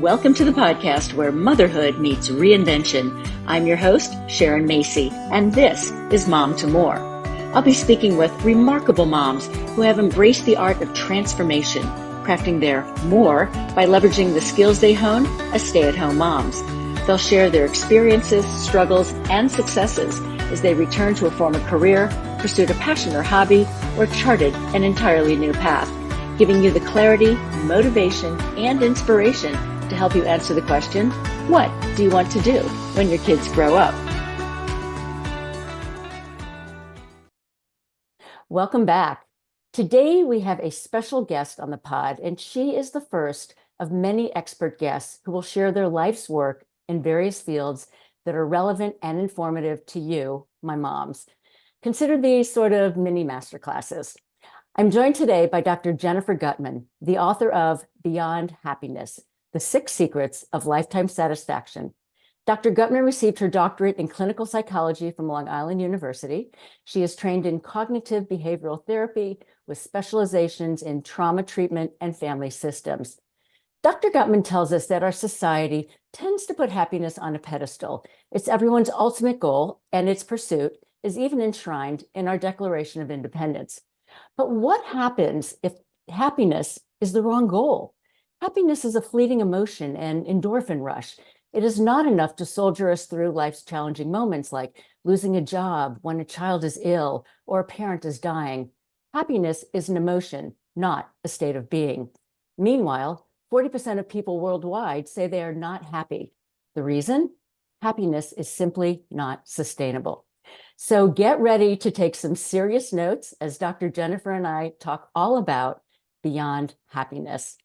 Welcome to the podcast where motherhood meets reinvention. I'm your host, Sharon Macey, and this is Mom to More. I'll be speaking with remarkable moms who have embraced the art of transformation, crafting their more by leveraging the skills they hone as stay-at-home moms. They'll share their experiences, struggles, and successes as they return to a former career, pursued a passion or hobby, or charted an entirely new path, giving you the clarity, motivation, and inspiration to help you answer the question, what do you want to do when your kids grow up? Welcome back. Today we have a special guest on the pod, and she is the first of many expert guests who will share their life's work in various fields that are relevant and informative to you, my moms. Consider these sort of mini masterclasses. I'm joined today by Dr. Jennifer Guttman, the author of Beyond Happiness, The 6 Secrets of Lifetime Satisfaction. Dr. Guttman received her doctorate in clinical psychology from Long Island University. She is trained in cognitive behavioral therapy with specializations in trauma treatment and family systems. Dr. Guttman tells us that our society tends to put happiness on a pedestal. It's everyone's ultimate goal, and its pursuit is even enshrined in our Declaration of Independence. But what happens if happiness is the wrong goal? Happiness is a fleeting emotion and endorphin rush. It is not enough to soldier us through life's challenging moments like losing a job, when a child is ill, or a parent is dying. Happiness is an emotion, not a state of being. Meanwhile, 40% of people worldwide say they are not happy. The reason? Happiness is simply not sustainable. So get ready to take some serious notes as Dr. Jennifer and I talk all about Beyond Happiness.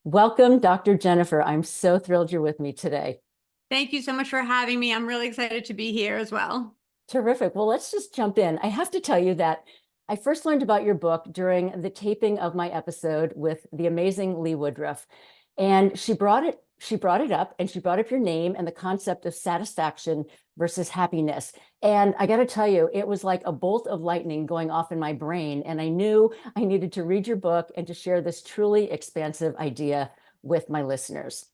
Welcome, Dr. Jennifer. I'm so thrilled you're with me today. Thank you so much for having me. I'm really excited to be here as well. Terrific. Well, let's just jump in. I have to tell you that I first learned about your book during the taping of my episode with the amazing Lee Woodruff. And she brought it up, and she brought up your name and the concept of satisfaction versus happiness. And I got to tell you, it was like a bolt of lightning going off in my brain. And I knew I needed to read your book and to share this truly expansive idea with my listeners.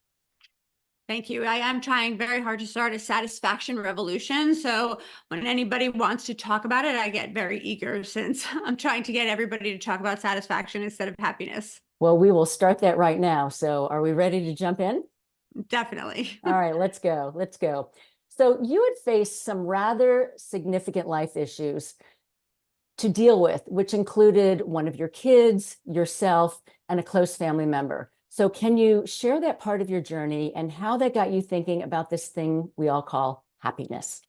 Thank you. I am trying very hard to start a satisfaction revolution. So when anybody wants to talk about it, I get very eager since I'm trying to get everybody to talk about satisfaction instead of happiness. Well, we will start that right now. So are we ready to jump in? Definitely. All right, let's go. Let's go. So you had faced some rather significant life issues to deal with, which included one of your kids, yourself, and a close family member. So can you share that part of your journey and how that got you thinking about this thing we all call happiness?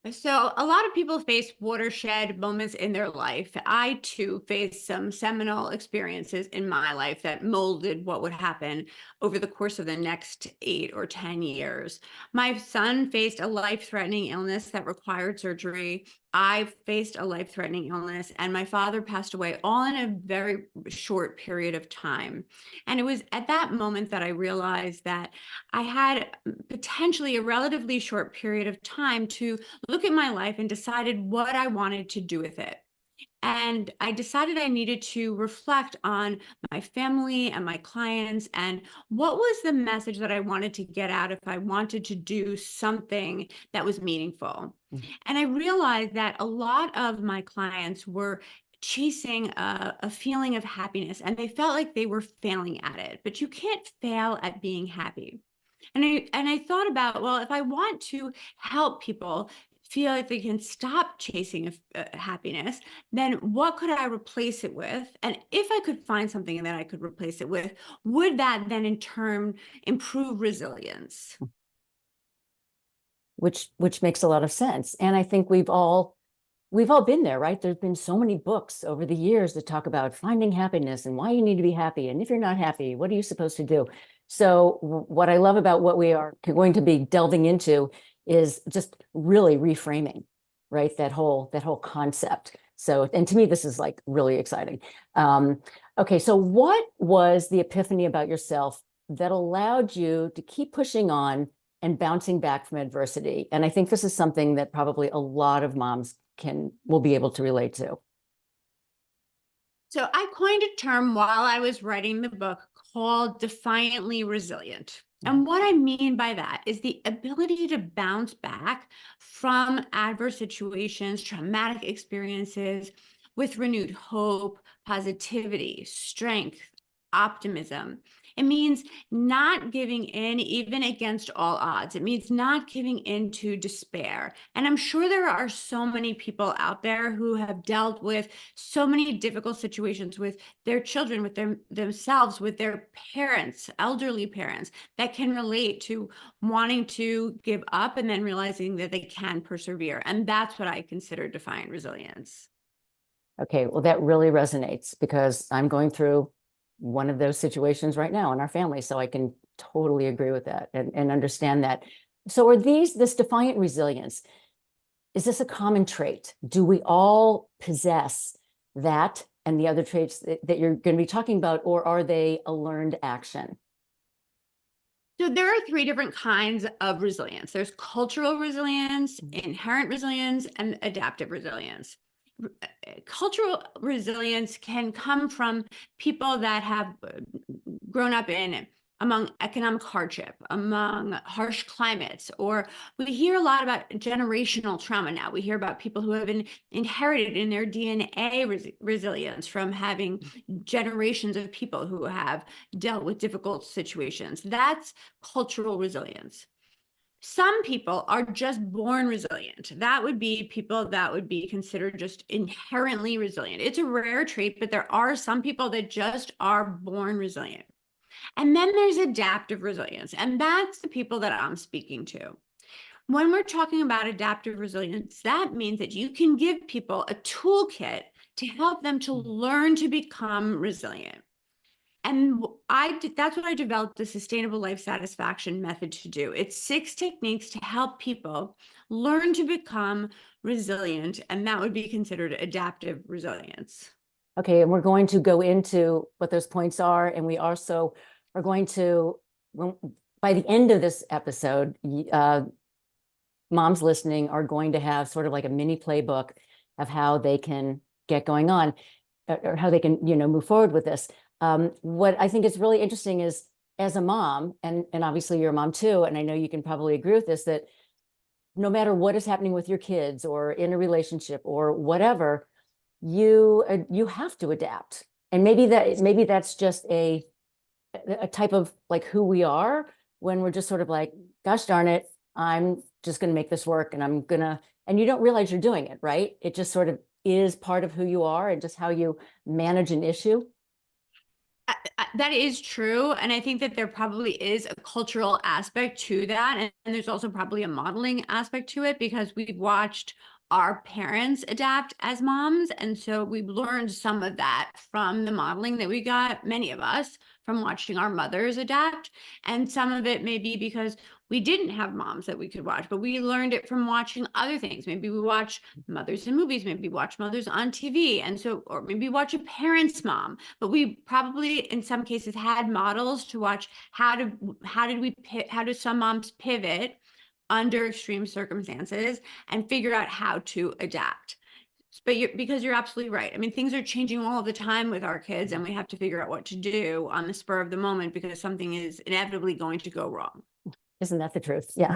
So a lot of people face watershed moments in their life. I too faced some seminal experiences in my life that molded what would happen over the course of the next 8 or 10 years. My son faced a life-threatening illness that required surgery. I faced a life-threatening illness, and my father passed away all in a very short period of time. And it was at that moment that I realized that I had potentially a relatively short period of time to look at my life and decided what I wanted to do with it. And I decided I needed to reflect on my family and my clients and what was the message that I wanted to get out if I wanted to do something that was meaningful. And I realized that a lot of my clients were chasing a feeling of happiness, and they felt like they were failing at it, but you can't fail at being happy. And I thought about, well, if I want to help people feel like they can stop chasing happiness, then what could I replace it with? And if I could find something that I could replace it with, would that then in turn improve resilience? Which makes a lot of sense. And I think we've all been there, right? There's been so many books over the years that talk about finding happiness and why you need to be happy. And if you're not happy, what are you supposed to do? So what I love about what we are going to be delving into is just really reframing, right? That whole concept. So, and to me, this is like really exciting. Okay, so what was the epiphany about yourself that allowed you to keep pushing on and bouncing back from adversity? And I think this is something that probably a lot of moms will be able to relate to. So I coined a term while I was writing the book call defiantly resilient. And what I mean by that is the ability to bounce back from adverse situations, traumatic experiences with renewed hope, positivity, strength, optimism. It means not giving in even against all odds. It means not giving in to despair. And I'm sure there are so many people out there who have dealt with so many difficult situations with their children, with themselves, with their parents, elderly parents, that can relate to wanting to give up and then realizing that they can persevere. And that's what I consider defiant resilience. Okay, well, that really resonates because I'm going through one of those situations right now in our family. So I can totally agree with that and understand that. So are this defiant resilience, is this a common trait? Do we all possess that and the other traits that you're going to be talking about, or are they a learned action? So there are three different kinds of resilience. There's cultural resilience, inherent resilience, and adaptive resilience. Cultural resilience can come from people that have grown up among economic hardship, among harsh climates, or we hear a lot about generational trauma now. We hear about people who have inherited in their DNA resilience from having generations of people who have dealt with difficult situations. That's cultural resilience. Some people are just born resilient. That would be people that would be considered just inherently resilient. It's a rare trait, but there are some people that just are born resilient. And then there's adaptive resilience, and that's the people that I'm speaking to. When we're talking about adaptive resilience, that means that you can give people a toolkit to help them to learn to become resilient. And that's what I developed the Sustainable Life Satisfaction method to do. It's 6 techniques to help people learn to become resilient, and that would be considered adaptive resilience. Okay, and we're going to go into what those points are, and we also are going to, by the end of this episode, moms listening are going to have sort of like a mini playbook of how they can get going on, or how they can, move forward with this. What I think is really interesting is, as a mom, and obviously you're a mom too, and I know you can probably agree with this, that no matter what is happening with your kids or in a relationship or whatever, you have to adapt. And maybe that's just a type of like who we are, when we're just sort of like, gosh darn it, I'm just going to make this work, and and you don't realize you're doing it, right? It just sort of is part of who you are and just how you manage an issue. That is true. And I think that there probably is a cultural aspect to that. And there's also probably a modeling aspect to it, because we've watched our parents adapt as moms. And so we've learned some of that from the modeling that we got, many of us, from watching our mothers adapt. And some of it may be because we didn't have moms that we could watch, but we learned it from watching other things. Maybe we watch mothers in movies, maybe watch mothers on TV. And so, or maybe watch a parent's mom, but we probably in some cases had models to watch how do some moms pivot under extreme circumstances and figure out how to adapt. But because you're absolutely right. I mean, things are changing all the time with our kids, and we have to figure out what to do on the spur of the moment because something is inevitably going to go wrong. Isn't that the truth? Yeah.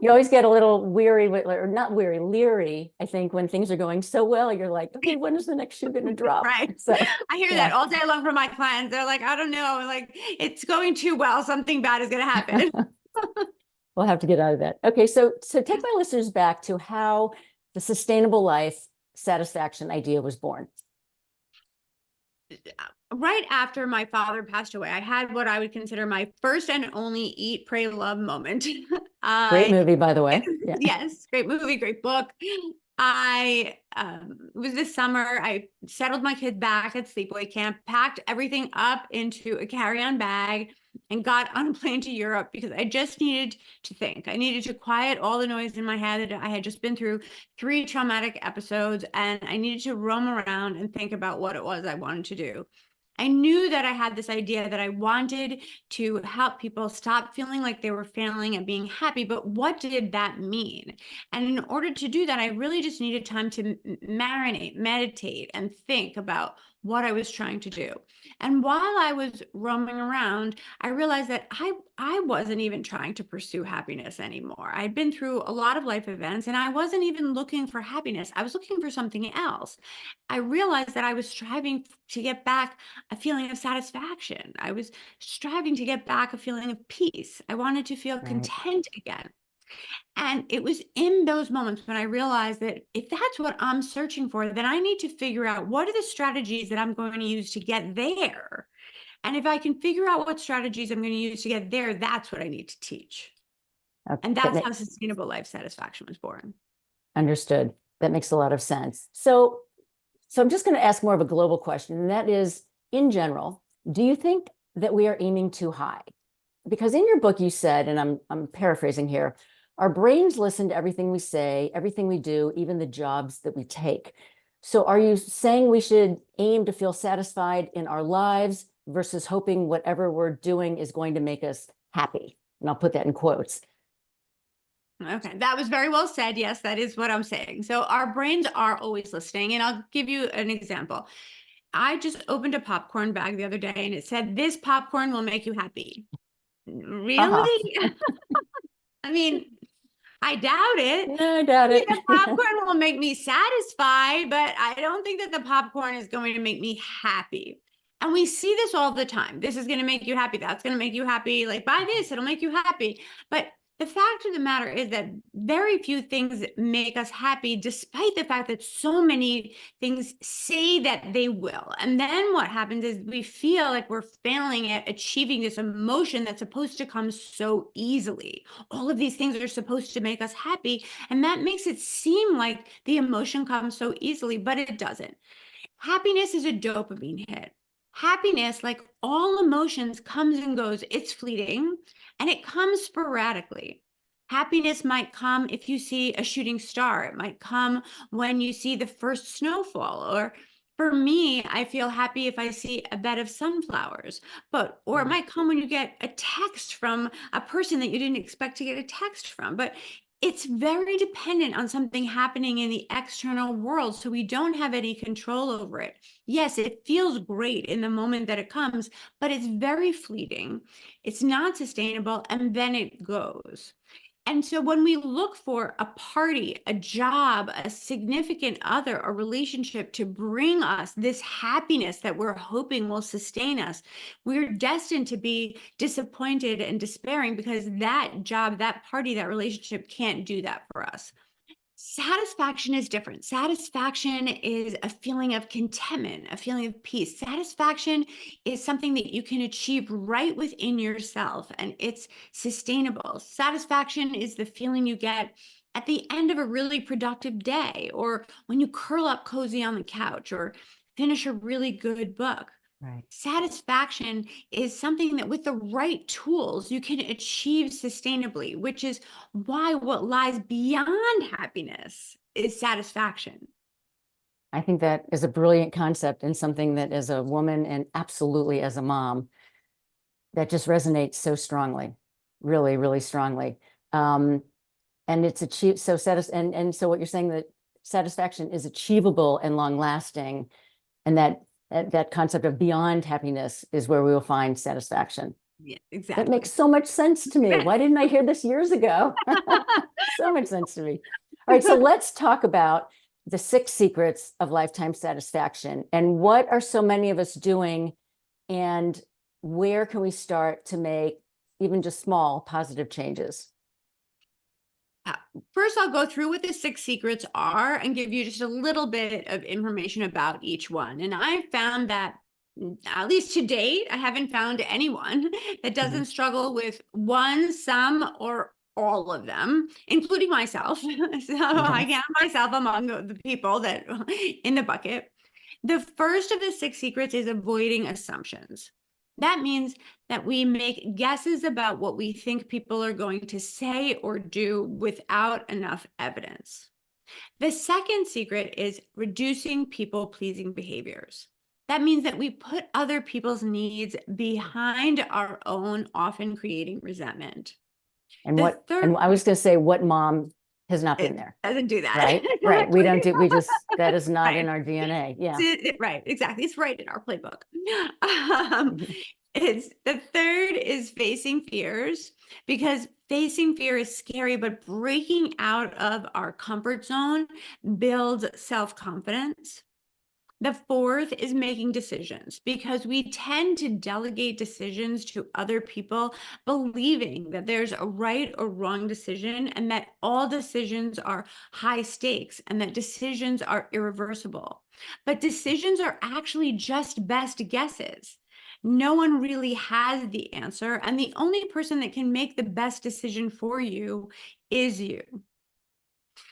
You always get a little weary, or not weary, leery, I think, when things are going so well. You're like, okay, when is the next shoe going to drop? Right. So I hear that all day long from my clients. They're like, I don't know, like, it's going too well. Something bad is going to happen. We'll have to get out of that. Okay, so take my listeners back to how the sustainable life satisfaction idea was born. Right after my father passed away, I had what I would consider my first and only Eat, Pray, Love moment. Great movie, by the way. Yeah. Yes, great movie, great book. It was this summer. I settled my kids back at sleepaway camp, packed everything up into a carry-on bag, and got on a plane to Europe because I just needed to think. I needed to quiet all the noise in my head. I had just been through 3 traumatic episodes, and I needed to roam around and think about what it was I wanted to do. I knew that I had this idea that I wanted to help people stop feeling like they were failing at being happy, but what did that mean? And in order to do that, I really just needed time to marinate, meditate, and think about what I was trying to do. And while I was roaming around, I realized that I wasn't even trying to pursue happiness anymore. I'd been through a lot of life events and I wasn't even looking for happiness. I was looking for something else. I realized that I was striving to get back a feeling of satisfaction. I was striving to get back a feeling of peace. I wanted to feel Right. content again. And it was in those moments when I realized that if that's what I'm searching for, then I need to figure out what are the strategies that I'm going to use to get there. And if I can figure out what strategies I'm going to use to get there, that's what I need to teach. And That that's how makes sustainable life satisfaction was born. understood. That makes a lot of sense. So I'm just going to ask more of a global question, and that is, in general, do you think that we are aiming too high? Because in your book you said, and I'm paraphrasing here, our brains listen to everything we say, everything we do, even the jobs that we take. So are you saying we should aim to feel satisfied in our lives versus hoping whatever we're doing is going to make us happy? And I'll put that in quotes. Okay, that was very well said. Yes, that is what I'm saying. So our brains are always listening. And I'll give you an example. I just opened a popcorn bag the other day and it said, "This popcorn will make you happy." Uh-huh. Really? I mean, I doubt it. No, I doubt Maybe it. the popcorn will make me satisfied, but I don't think that the popcorn is going to make me happy. And we see this all the time. This is going to make you happy. That's going to make you happy. Like, buy this, it'll make you happy. But the fact of the matter is that very few things make us happy, despite the fact that so many things say that they will. And then what happens is we feel like we're failing at achieving this emotion that's supposed to come so easily. All of these things are supposed to make us happy. And that makes it seem like the emotion comes so easily, but it doesn't. Happiness is a dopamine hit. Happiness, like all emotions, comes and goes. It's fleeting and it comes sporadically. Happiness might come if you see a shooting star. It might come when you see the first snowfall. Or for me, I feel happy if I see a bed of sunflowers. Or it might come when you get a text from a person that you didn't expect to get a text from. But it's very dependent on something happening in the external world, so we don't have any control over it. Yes, it feels great in the moment that it comes, but it's very fleeting. It's not sustainable, and then it goes. And so when we look for a party, a job, a significant other, a relationship to bring us this happiness that we're hoping will sustain us, we're destined to be disappointed and despairing because that job, that party, that relationship can't do that for us. Satisfaction is different. Satisfaction is a feeling of contentment, a feeling of peace. Satisfaction is something that you can achieve right within yourself and it's sustainable. Satisfaction is the feeling you get at the end of a really productive day or when you curl up cozy on the couch or finish a really good book. Right. Satisfaction is something that with the right tools you can achieve sustainably, which is why what lies beyond happiness is satisfaction. I think that is a brilliant concept and something that as a woman and absolutely as a mom, that just resonates so strongly, really, really strongly. And it's achieved so and so what you're saying that satisfaction is achievable and long lasting, and that concept of beyond happiness is where we will find satisfaction. Yeah, That exactly. makes so much sense to me. Why didn't I hear this years ago? So much sense to me. All right, so let's talk about the 6 secrets of lifetime satisfaction and what are so many of us doing and where can we start to make even just small positive changes? First, I'll go through what the 6 secrets are and give you just a little bit of information about each one. And I found that, at least to date, I haven't found anyone that doesn't struggle with one, some, or all of them, including myself. So I count myself among the people that in the bucket. The first of the 6 secrets is avoiding assumptions. That means that we make guesses about what we think people are going to say or do without enough evidence. The second secret is reducing people-pleasing behaviors. That means that we put other people's needs behind our own, often creating resentment. And The what, third and I was going to say, what mom Has not been It there. doesn't do that. Right. Right. We don't do, we just, that is not in Right. our DNA. Yeah. Right, exactly. It's right in our playbook. Um, Mhm. it's the third is facing fears, because facing fear is scary, but breaking out of our comfort zone builds self-confidence. The fourth is making decisions, because we tend to delegate decisions to other people, believing that there's a right or wrong decision and that all decisions are high stakes and that decisions are irreversible. But decisions are actually just best guesses. No one really has the answer, and the only person that can make the best decision for you is you.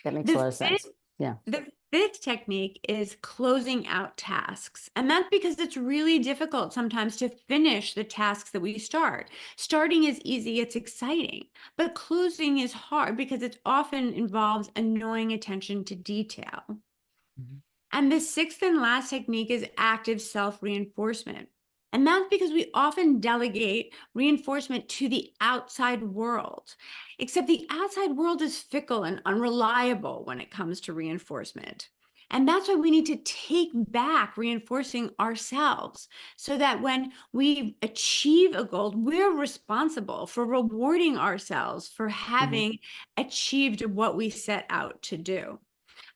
That makes a The lot of fifth sense. Yeah. the fifth technique is closing out tasks. And that's because it's really difficult sometimes to finish the tasks that we start. Starting is easy, it's exciting, but closing is hard because it often involves annoying attention to detail. Mhm. And the sixth and last technique is active self-reinforcement. And that's because we often delegate reinforcement to the outside world, except the outside world is fickle and unreliable when it comes to reinforcement. And that's why we need to take back reinforcing ourselves, so that when we achieve a goal, we're responsible for rewarding ourselves for Mhm. having achieved what we set out to do.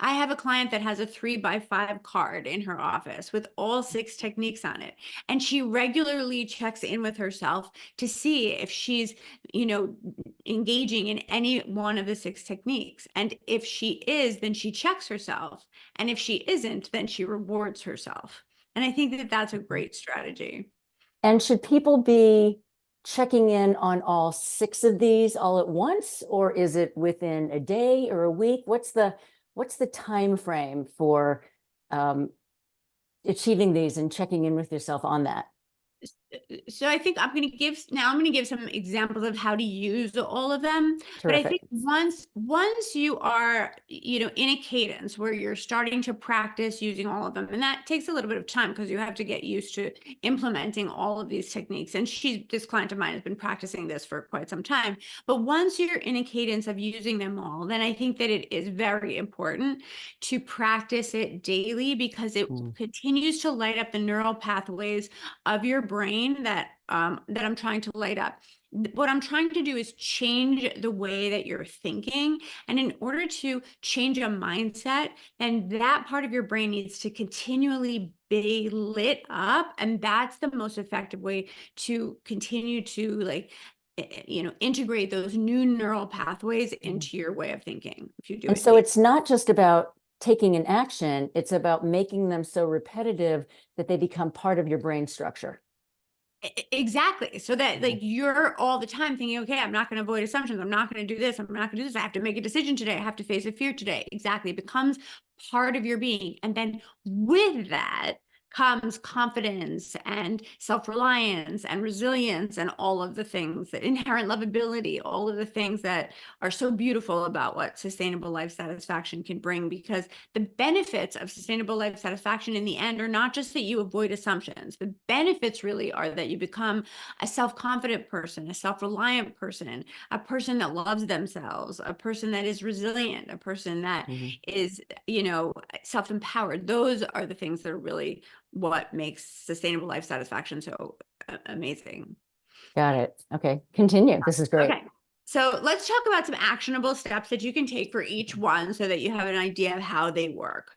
I have a client that has a 3x5 card in her office with all 6 techniques on it. And she regularly checks in with herself to see if she's, engaging in any one of the 6 techniques. And if she is, then she checks herself. And if she isn't, then she rewards herself. And I think that that's a Mhm. great strategy. And should people be checking in on all 6 of these all at once, or is it within a day or a week? What's the time frame for um, achieving these and checking in with yourself on that? So I think I'm going to give some examples of how to use all of them. But I think Terrific. once you are, in a cadence where you're starting to practice using all of them, and that takes a little bit of time because you have to get used to implementing all of these techniques. And this client of mine has been practicing this for quite some time. But once you're in a cadence of using them all, then I think that it is very important to practice it daily, because it Mm. continues to light up the neural pathways of your brain that I'm trying to light up. What I'm trying to do is change the way that you're thinking. And in order to change a mindset, then that part of your brain needs to continually be lit up. And that's the most effective way to continue to integrate those new neural pathways Mhm. into your way of thinking if you do And it so daily. it's not just about taking an action, it's about making them so repetitive that they become part of your brain structure. Exactly. So that Mhm. you're all the time thinking, okay, I'm not going to avoid assumptions. I'm not going to do this. I'm not going to do this. I have to make a decision today. I have to face a fear today. Exactly. It becomes part of your being. And then with that comes confidence and self-reliance and resilience and all of the things, that inherent lovability, all of the things that are so beautiful about what sustainable life satisfaction can bring. Because the benefits of sustainable life satisfaction in the end are not just that you avoid assumptions. The benefits really are that you become a self-confident person, a self-reliant person, a person that loves themselves, a person that is resilient, a person that Mhm. is, self-empowered. Those are the things that are really what makes sustainable life satisfaction so amazing. Got it. Okay, continue. This is great. Okay. So let's talk about some actionable steps that you can take for each one so that you have an idea of how they work.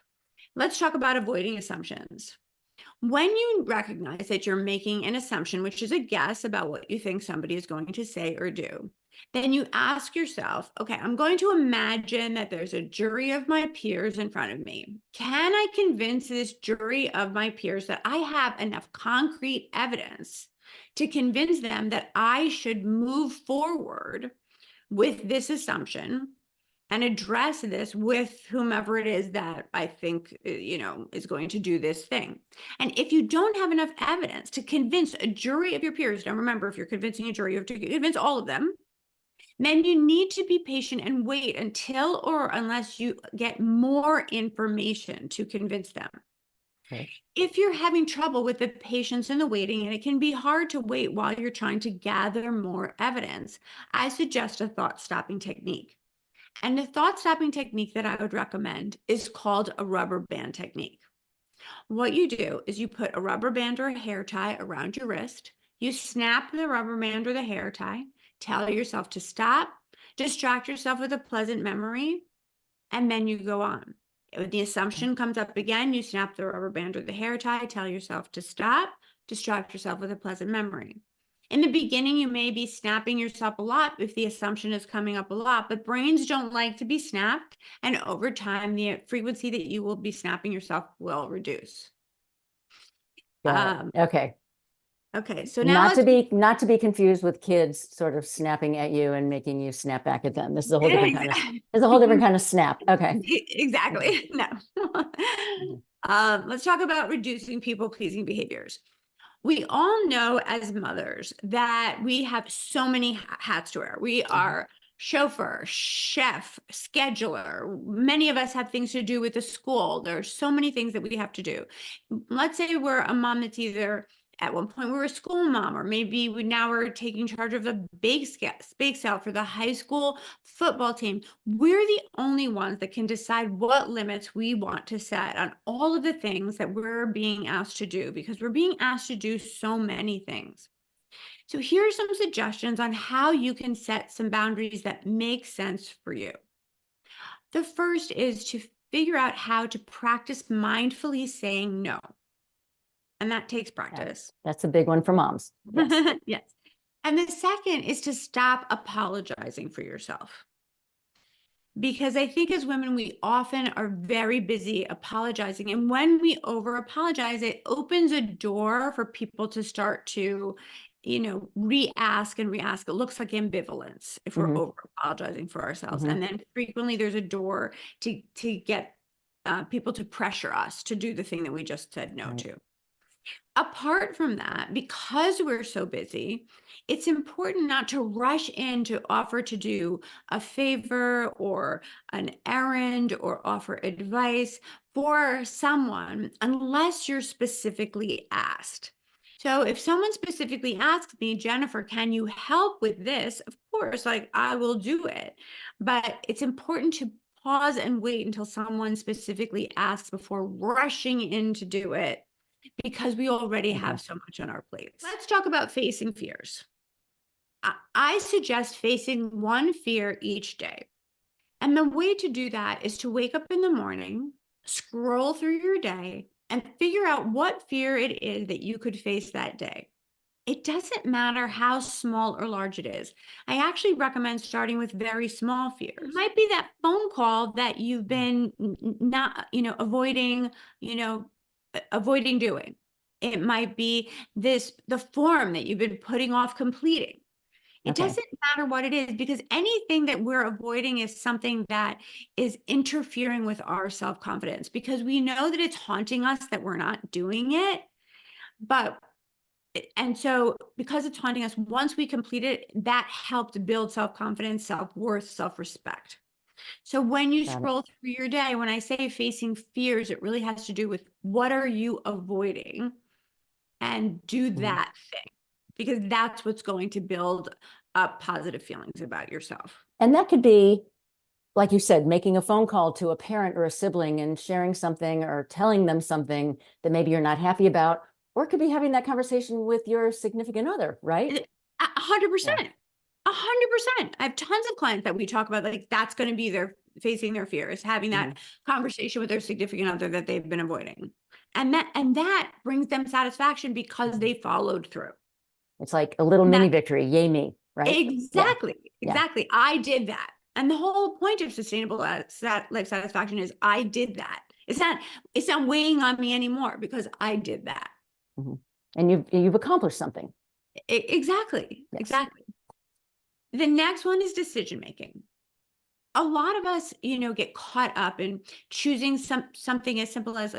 Let's talk about avoiding assumptions. When you recognize that you're making an assumption, which is a guess about what you think somebody is going to say or do, then you ask yourself, okay, I'm going to imagine that there's a jury of my peers in front of me. Can I convince this jury of my peers that I have enough concrete evidence to convince them that I should move forward with this assumption and address this with whomever it is that I think, is going to do this thing? And if you don't have enough evidence to convince a jury of your peers, now remember, if you're convincing a jury, you have to convince all of them, then you need to be patient and wait until or unless you get more information to convince them. Okay. If you're having trouble with the patience and the waiting, and it can be hard to wait while you're trying to gather more evidence, I suggest a thought stopping technique. And the thought stopping technique that I would recommend is called a rubber band technique. What you do is you put a rubber band or a hair tie around your wrist. You snap the rubber band or the hair tie, tell yourself to stop, distract yourself with a pleasant memory, and then you go on. When the assumption comes up again, you snap the rubber band or the hair tie, tell yourself to stop, distract yourself with a pleasant memory. In the beginning, you may be snapping yourself a lot if the assumption is coming up a lot, but brains don't like to be snapped. And over time, the frequency that you will be snapping yourself will reduce. Got it. Okay. Okay, so now Not to be confused with kids sort of snapping at you and making you snap back at them. This is a whole different kind of, it's a whole different kind of snap. Okay. Exactly. No. Let's talk about reducing people-pleasing behaviors. We all know as mothers that we have so many hats to wear. We are chauffeur, chef, scheduler. Many of us have things to do with the school. There's so many things that we have to do. Let's say we're a mom that's either at one point we were a school mom, or maybe now we're taking charge of the bake sale for the high school football team. We're the only ones that can decide what limits we want to set on all of the things that we're being asked to do, because we're being asked to do so many things. So here are some suggestions on how you can set some boundaries that make sense for you. The first is to figure out how to practice mindfully saying no. And that takes practice. That's a big one for moms. Yes. Yes. And the second is to stop apologizing for yourself. Because I think as women, we often are very busy apologizing. And when we over apologize, it opens a door for people to start to, re-ask and re-ask. It looks like ambivalence if we're over apologizing for ourselves. And then frequently there's a door to get people to pressure us to do the thing that we just said no to. Apart from that, because we're so busy, it's important not to rush in to offer to do a favor or an errand or offer advice for someone unless you're specifically asked. So if someone specifically asks me, Jennifer, can you help with this? Of course, I will do it. But it's important to pause and wait until someone specifically asks before rushing in to do it, because we already have so much on our plates. Let's talk about facing fears. I suggest facing one fear each day. And the way to do that is to wake up in the morning, scroll through your day, and figure out what fear it is that you could face that day. It doesn't matter how small or large it is. I actually recommend starting with very small fears. It might be that phone call that you've been avoiding doing. It might be the form that you've been putting off completing. It doesn't matter what it is, because anything that we're avoiding is something that is interfering with our self-confidence, because we know that it's haunting us that we're not doing it. And so because it's haunting us, once we complete it, that helped build self-confidence, self-worth, self-respect. So when you scroll through your day, when I say facing fears, it really has to do with what are you avoiding, and do that thing, because that's what's going to build up positive feelings about yourself. And that could be, like you said, making a phone call to a parent or a sibling and sharing something or telling them something that maybe you're not happy about, or it could be having that conversation with your significant other, right? 100%. 100%. I have tons of clients that we talk about, that's going to be facing their fears, having that conversation with their significant other that they've been avoiding. And that brings them satisfaction because they followed through. It's like a little mini victory. Yay me, right? Exactly. Exactly. I did that. And the whole point of sustainable life satisfaction is I did that. It's not weighing on me anymore because I did that. And you've accomplished something. Exactly. Yes. Exactly. The next one is decision making. A lot of us, get caught up in choosing something as simple as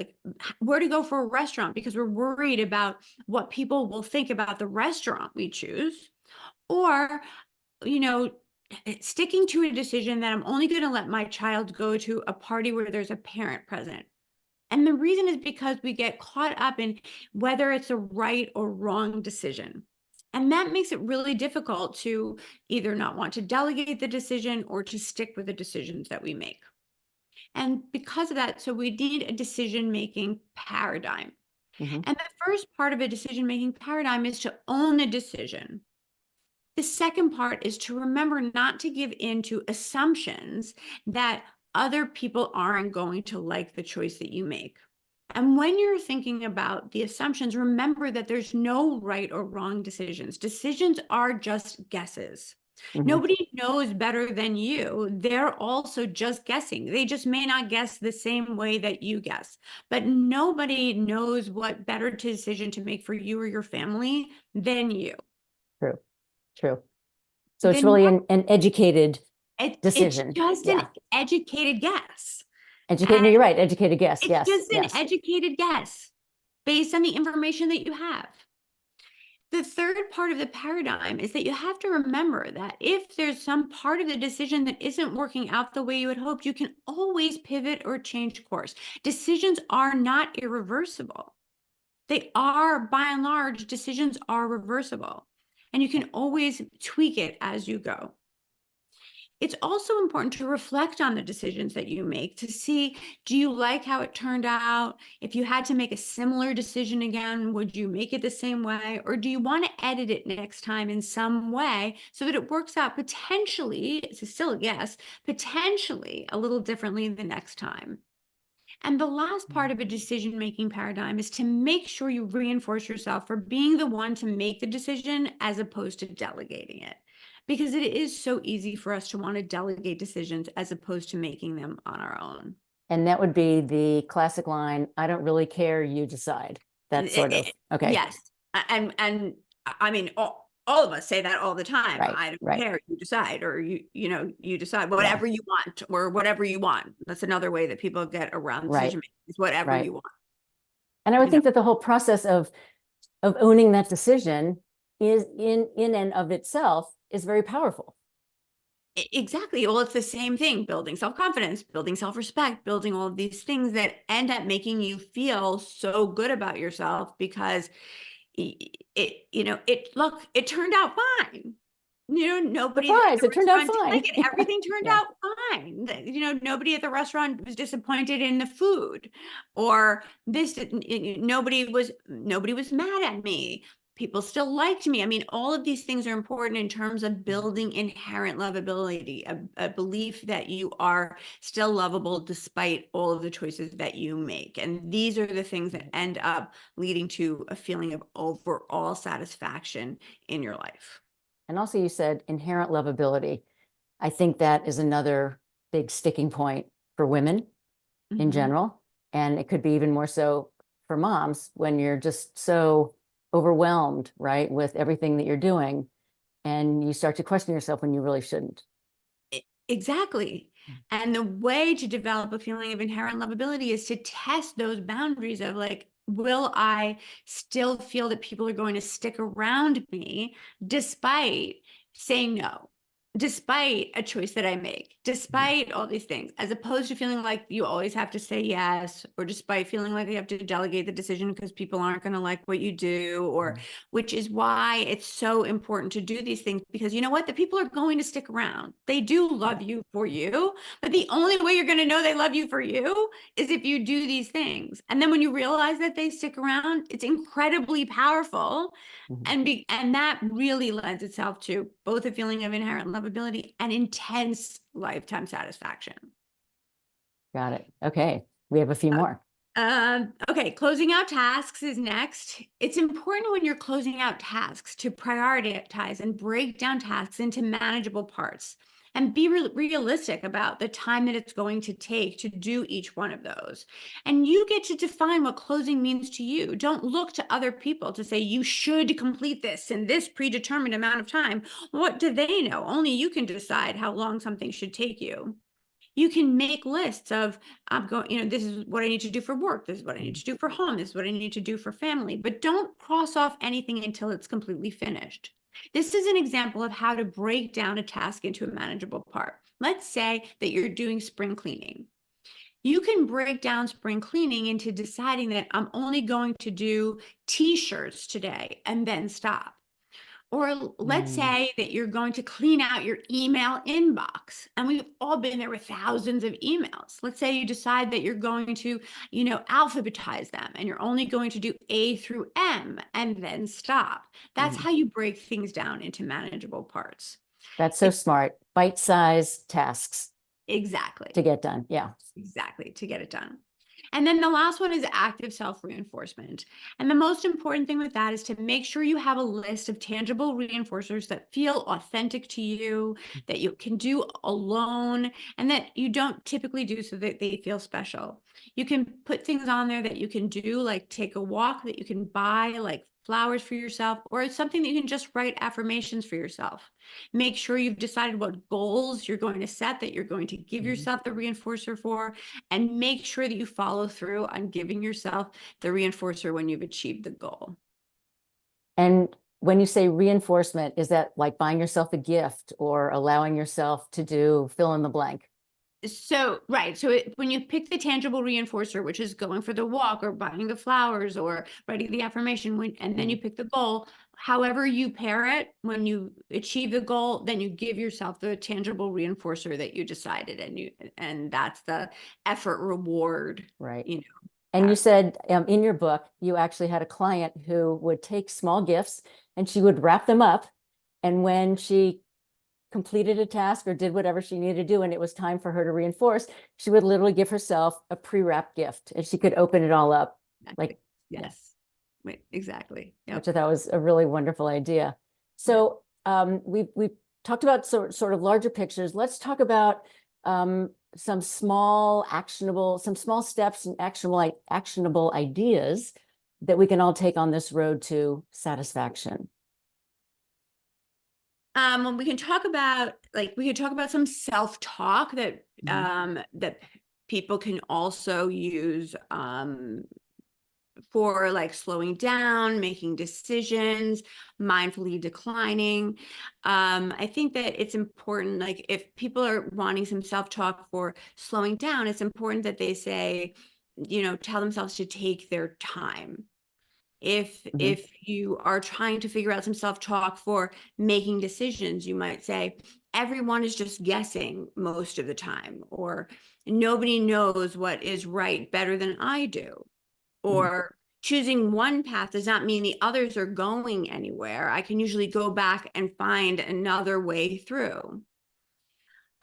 where to go for a restaurant because we're worried about what people will think about the restaurant we choose, or, sticking to a decision that I'm only going to let my child go to a party where there's a parent present. And the reason is because we get caught up in whether it's a right or wrong decision. And that makes it really difficult to either not want to delegate the decision or to stick with the decisions that we make. And because of that, so we need a decision-making paradigm. Mhm. And the first part of a decision-making paradigm is to own a decision. The second part is to remember not to give in to assumptions that other people aren't going to like the choice that you make. And when you're thinking about the assumptions, remember that there's no right or wrong decisions. Decisions are just guesses. Mhm. Nobody knows better than you. They're also just guessing. They just may not guess the same way that you guess. But nobody knows what better decision to make for you or your family than you. True. True. So it's Then really an educated it's decision. just an Yeah. educated guess. Educated. No, And you're right. Educated guess. it's Yes. just an Yes. educated guess based on the information that you have. The third part of the paradigm is that you have to remember that if there's some part of the decision that isn't working out the way you had hoped, you can always pivot or change course. Decisions are not irreversible. They are, by and large, decisions are reversible. And you can always tweak it as you go. It's also important to reflect on the decisions that you make to see, do you like how it turned out? If you had to make a similar decision again, would you make it the same way? Or do you want to edit it next time in some way so that it works out potentially, it's still a guess, potentially a little differently the next time? And the last part of a decision-making paradigm is to make sure you reinforce yourself for being the one to make the decision as opposed to delegating it. Because it is so easy for us to want to delegate decisions as opposed to making them on our own. And that would be the classic line, I don't really care, you decide. That sort of, okay. Yes. And I mean, all of us say that all the time. Right. I don't Right. care, you decide, or you decide Yeah. whatever you want, or whatever you want. That's another way that people get around Right. decision making, is whatever Right. you want. And I would You know, think that the whole process of owning that decision is in and of itself is very powerful. Exactly. Well, it's the same thing, building self-confidence, building self-respect, building all of these things that end up making you feel so good about yourself because it turned out fine. Nobody at Surprise, the it turned out restaurant didn't fine. like it. Everything turned Yeah. out fine. Nobody at the restaurant was disappointed in the food, or nobody was mad at me. People still liked me. I mean, all of these things are important in terms of building inherent lovability, a belief that you are still lovable despite all of the choices that you make. And these are the things that end up leading to a feeling of overall satisfaction in your life. And also you said inherent lovability. I think that is another big sticking point for women in Mhm. general. And it could be even more so for moms when you're just so overwhelmed, right, with everything that you're doing. And you start to question yourself when you really shouldn't. Exactly. And the way to develop a feeling of inherent lovability is to test those boundaries of like, will I still feel that people are going to stick around me despite saying no, despite a choice that I make, despite all these things, as opposed to feeling like you always have to say yes, or despite feeling like you have to delegate the decision because people aren't going to like what you do, or which is why it's so important to do these things, because you know what? The people are going to stick around. They do love you for you, but the only way you're going to know they love you for you is if you do these things. And then when you realize that they stick around, it's incredibly powerful. Mhm. And that really lends itself to both a feeling of inherent lovability and intense lifetime satisfaction. Got it. Okay. We have a few more. Okay, closing out tasks is next. It's important when you're closing out tasks to prioritize and break down tasks into manageable parts and be realistic about the time that it's going to take to do each one of those. And you get to define what closing means to you. Don't look to other people to say you should complete this in this predetermined amount of time. What do they know? Only you can decide how long something should take you. You can make lists of, I'm going, this is what I need to do for work. This is what I need to do for home. This is what I need to do for family. But don't cross off anything until it's completely finished. This is an example of how to break down a task into a manageable part. Let's say that you're doing spring cleaning. You can break down spring cleaning into deciding that I'm only going to do t-shirts today and then stop. Or let's say that you're going to clean out your email inbox. And we've all been there with thousands of emails. Let's say you decide that you're going to, alphabetize them and you're only going to do A through M and then stop. That's how you break things down into manageable parts. That's so smart. Bite-sized tasks Exactly. to get done. Yeah. Exactly, to get it done. And then the last one is active self-reinforcement. And the most important thing with that is to make sure you have a list of tangible reinforcers that feel authentic to you, that you can do alone, and that you don't typically do so that they feel special. You can put things on there that you can do, like take a walk, that you can buy, like flowers for yourself, or it's something that you can just write affirmations for yourself. Make sure you've decided what goals you're going to set, that you're going to give yourself the reinforcer for, and make sure that you follow through on giving yourself the reinforcer when you've achieved the goal. And when you say reinforcement, is that like buying yourself a gift or allowing yourself to do fill in the blank? So, right. So when you pick the tangible reinforcer, which is going for the walk or buying the flowers or writing the affirmation, and then you pick the goal, however you pair it, when you achieve the goal, then you give yourself the tangible reinforcer that you decided, and that's the effort reward. Right. And you aspect. said in your book, you actually had a client who would take small gifts and she would wrap them up. And when she completed a task or did whatever she needed to do and it was time for her to reinforce, she would literally give herself a pre-wrapped gift and she could open it all up. Exactly. Yes. Wait, exactly. Yep. Which I thought was a really wonderful idea. So we've talked about sort of larger pictures. Let's talk about some small steps and actionable ideas that we can all take on this road to satisfaction. We can talk about some self-talk that that people can also use for like slowing down, making decisions, mindfully declining. I think that it's important, like if people are wanting some self-talk for slowing down, it's important that they say, tell themselves to take their time. If you are trying to figure out some self-talk for making decisions, you might say, everyone is just guessing most of the time, or nobody knows what is right better than I do, or choosing one path does not mean the others are going anywhere. I can usually go back and find another way through.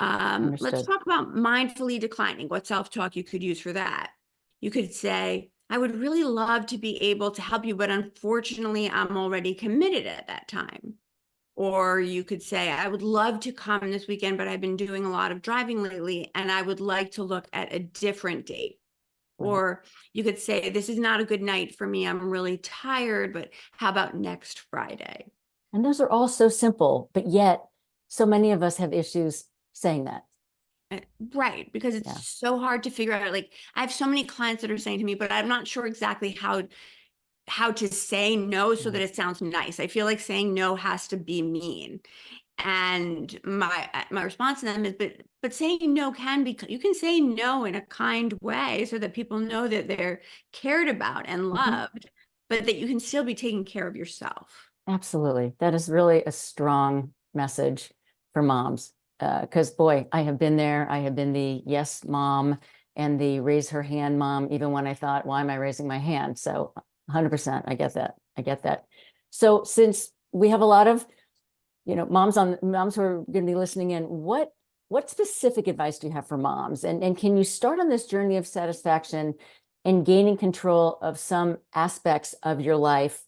Let's talk about mindfully declining, what self-talk you could use for that. You could say, I would really love to be able to help you, but unfortunately, I'm already committed at that time. Or you could say, I would love to come this weekend, but I've been doing a lot of driving lately, and I would like to look at a different date. Right. Or you could say, this is not a good night for me. I'm really tired, but how about next Friday? And those are all so simple, but yet so many of us have issues saying that. Right, because it's so hard to figure out. Like, I have so many clients that are saying to me, but I'm not sure exactly how to say no so that it sounds nice. I feel like saying no has to be mean. And my response to them is, but saying no can be, you can say no in a kind way so that people know that they're cared about and loved, but that you can still be taking care of yourself. Absolutely. That is really a strong message for moms. Because boy, I have been there. I have been the yes mom and the raise her hand mom, even when I thought, why am I raising my hand? So 100%, I get that. I get that. So since we have a lot of, moms who are going to be listening in, what specific advice do you have for moms? And can you start on this journey of satisfaction and gaining control of some aspects of your life,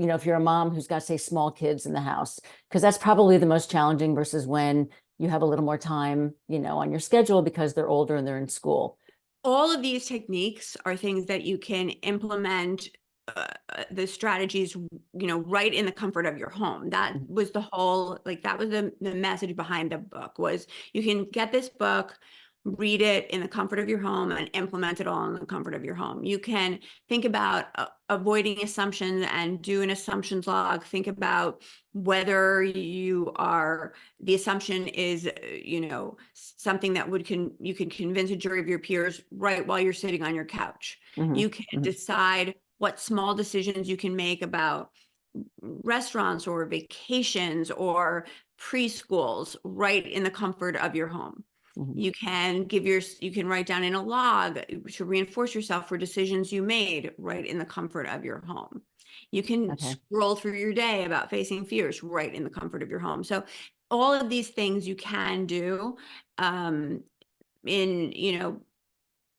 if you're a mom who's got, say, small kids in the house, because that's probably the most challenging versus when you have a little more time, on your schedule because they're older and they're in school. All of these techniques are things that you can implement the strategies, right in the comfort of your home. That was the whole, that was the message behind the book, was you can get this book, read it in the comfort of your home, and implement it all in the comfort of your home. You can think about avoiding assumptions and do an assumptions log. Think about whether the assumption is, something that you can convince a jury of your peers right while you're sitting on your couch. You can decide what small decisions you can make about restaurants or vacations or preschools right in the comfort of your home. You can you can write down in a log to reinforce yourself for decisions you made right in the comfort of your home. You can Okay. scroll through your day about facing fears right in the comfort of your home. So all of these things you can do in,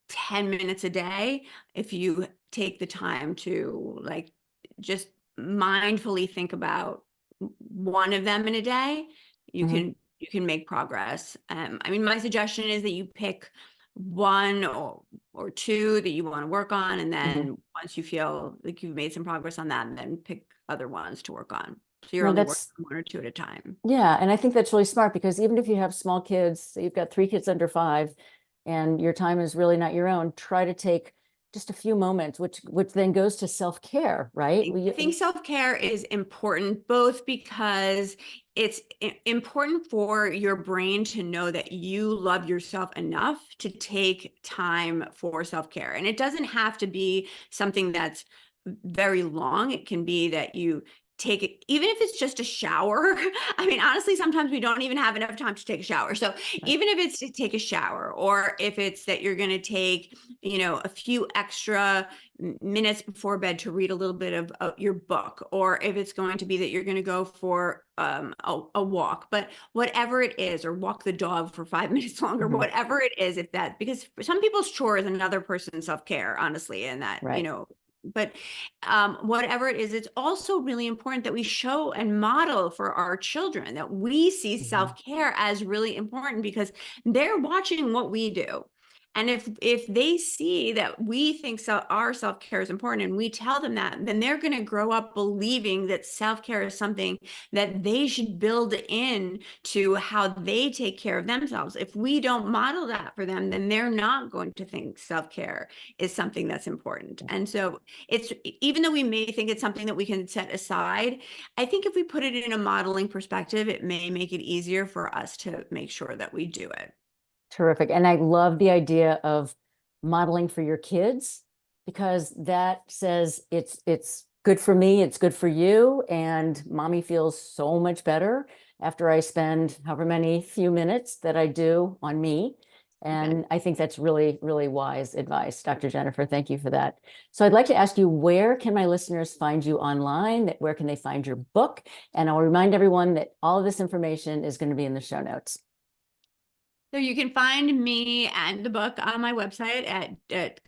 10 minutes a day if you take the time to like just mindfully think about one of them in a day, you Mhm. can make progress. I mean, my suggestion is that you pick one or two that you want to work on, and then once you feel like you've made some progress on that, then pick other ones to work on. So you're No, only working that's, on one or two at a time. yeah. And I think that's really smart because even if you have small kids, say you've got 3 kids under 5 and your time is really not your own, try to take just a few moments, which then goes to self-care, right? I think self-care is important both because it's important for your brain to know that you love yourself enough to take time for self-care. And it doesn't have to be something that's very long. It can be that you take it, even if it's just a shower. I mean, honestly, sometimes we don't even have enough time to take a shower. So Right. even if it's to take a shower, or if it's that you're going to take, a few extra minutes before bed to read a little bit of your book, or if it's going to be that you're going to go for a walk, but whatever it is, or walk the dog for 5 minutes longer, Mhm. whatever it is, if that, because for some people's chore is another person's self-care, honestly, and that, Right. but whatever it is, it's also really important that we show and model for our children that we see self-care as really important, because they're watching what we do. And if they see that we think our self-care is important and we tell them that, then they're going to grow up believing that self-care is something that they should build in to how they take care of themselves. If we don't model that for them, then they're not going to think self-care is something that's important. And so it's, even though we may think it's something that we can set aside, I think if we put it in a modeling perspective, it may make it easier for us to make sure that we do it. Terrific. And I love the idea of modeling for your kids because that says it's good for me, it's good for you, and mommy feels so much better after I spend however many few minutes that I do on me. And I think that's really, really wise advice, Dr. Jennifer. Thank you for that. So I'd like to ask you, where can my listeners find you online? Where can they find your book? And I'll remind everyone that all of this information is going to be in the show notes. So you can find me and the book on my website at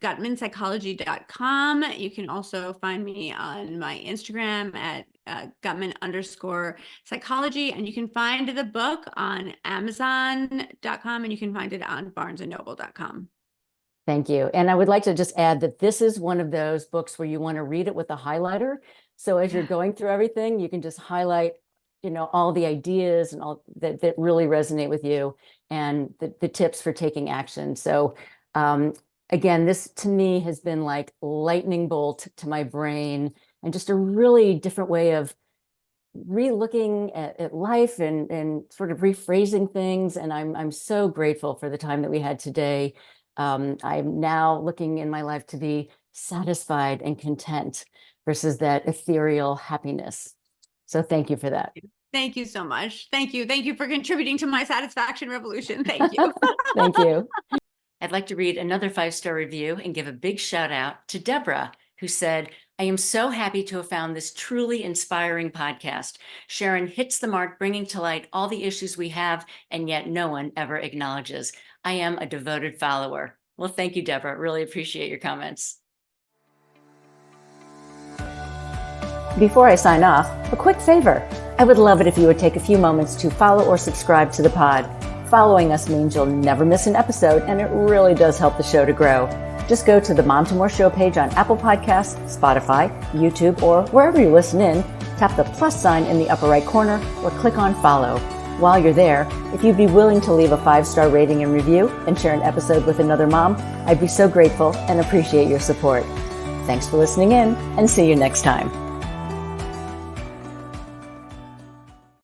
guttmanpsychology.com. You can also find me on my Instagram at Guttman_psychology. And you can find the book on Amazon.com, and you can find it on barnesandnoble.com. Thank you. And I would like to just add that this is one of those books where you want to read it with a highlighter. So as you're going through everything, you can just highlight, all the ideas and all that really resonate with you and the tips for taking action. So again, this to me has been like lightning bolt to my brain and just a really different way of re-looking at life and sort of rephrasing things. And I'm so grateful for the time that we had today. I'm now looking in my life to be satisfied and content versus that ethereal happiness. So thank you for that. Thank you so much. Thank you. Thank you for contributing to my satisfaction revolution. Thank you. Thank you. I'd like to read another 5-star review and give a big shout out to Deborah, who said, I am so happy to have found this truly inspiring podcast. Sharon hits the mark, bringing to light all the issues we have, and yet no one ever acknowledges. I am a devoted follower. Well, thank you, Deborah. Really appreciate your comments. Before I sign off, a quick favor. I would love it if you would take a few moments to follow or subscribe to the pod. Following us means you'll never miss an episode, and it really does help the show to grow. Just go to the Mom to More show page on Apple Podcasts, Spotify, YouTube, or wherever you listen in, tap the plus sign in the upper right corner, or click on follow. While you're there, if you'd be willing to leave a 5-star rating and review and share an episode with another mom, I'd be so grateful and appreciate your support. Thanks for listening in, and see you next time.